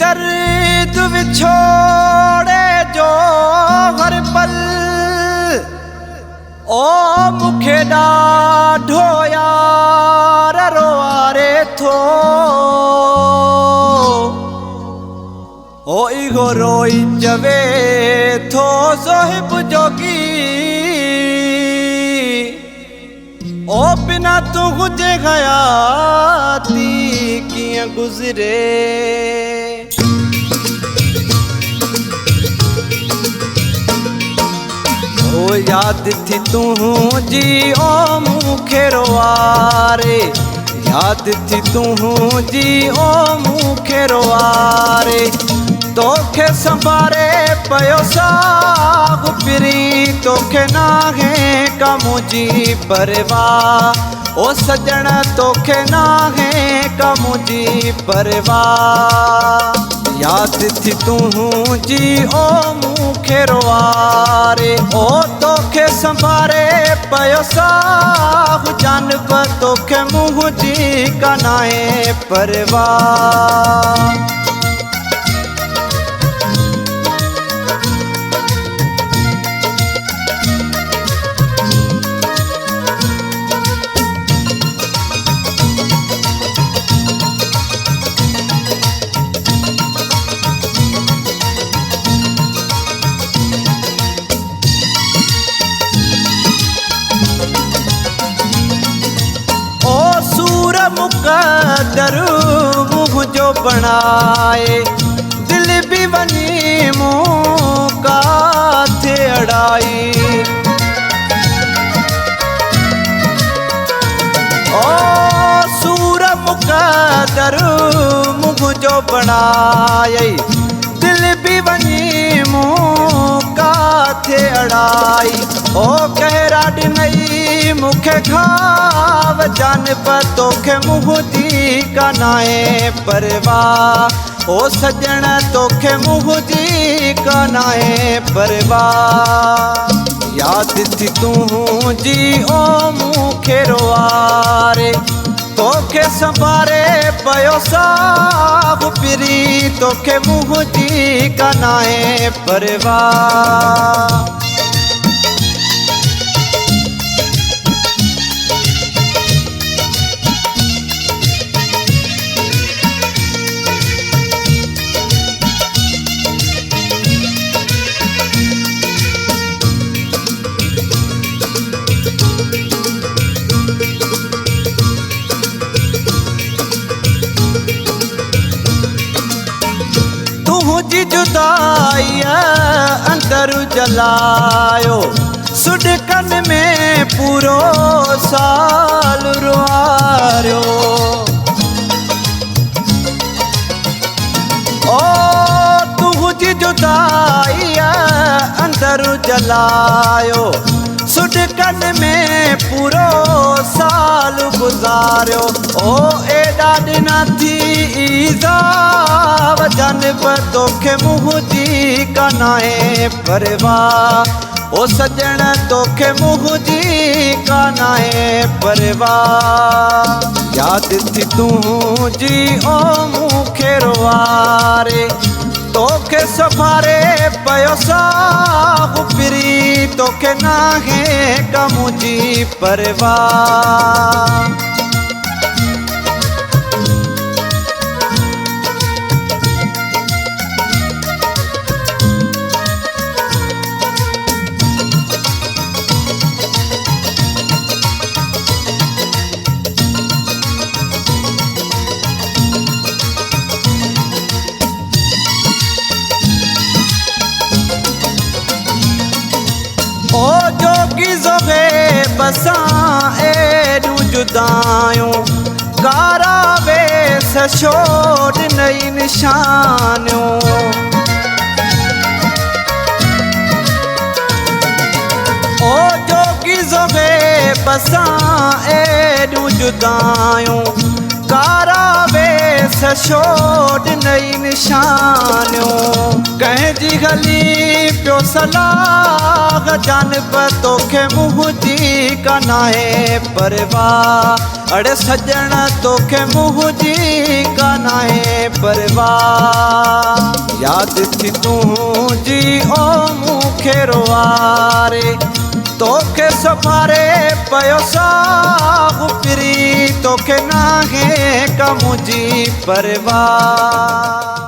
दर्द विछोड़े जो हर पल ओ मुखे ॾाढो यार रोआरे थो ओ इहो रोई चवे थो ज़ोहिब जोगी ओ बिना तू हुजे हयाती कीअं गुज़रे ओ याद थी तुझी ओ मूंखे रोआरे याद थी तुझी ओ मूंखे रोआरे तोखे संभारे पयो साग पिरी तोखे नाहे का मुझी परवाह ओ सजण तोखे नाहे का मुझी परवाह याद थी तुझी ओ मूंखे रोआरे ओ तोखे संभारे पयो साग जानब तोखे मुझी का नाहे परवाह मुक़द्दर मुँह जो बनाए दिल भी वनी मुँह काथे अड़ाई ओ सूर मुक़द्दर मुँह जो बनाए दिल भी वनी मुँह काथे अड़ाई ओ कहरा ॾिनई मूंखे घाव जानब तोखे मुझी का नाहे परवाह ओ सजण तोखे मुझी का नाहे परवाह याद थी तुझी ओ मूंखे रोआरे तोखे संभारे पयो साग पिरी तोखे मुझी का नाहे परवाह तुझी जुदाई अंदर जलायो सुडकन में पूरो साल रुआरियो ओ तुझी जुदाई अंदर जलायो सुडकन में पूरो साल गुजारियो ओ एॾा ॾिना थी ईज़ाव जानब तोखे मुझी का नाहे परवाह ओ सजण तोखे मुझी का नाहे परवाह याद थी तुझी ओ मूंखे रोआरे तोखे संभारे पयो साग पिरी तोखे नाहे का मुझी परवाह ओ जोगी ज़ोगे बसां एॾूं जुदायूं कारावे सछोड़ नई निशानियूं ओ जोगी ज़ोगे बसां एॾूं जुदायूं कारावे सछोड़ नई निशानियूं कंहिंजी हली पियो सलाह जानब तोखे मुझी का नाहे परवाह अड़े सजण तोखे मुँह जी कान्हे परवाह याद थी तुझी ओ मूंखे रोआरे तोखे संभारे पयो साहु फिरी तोखे नाहे का मुंहिंजी परवाह।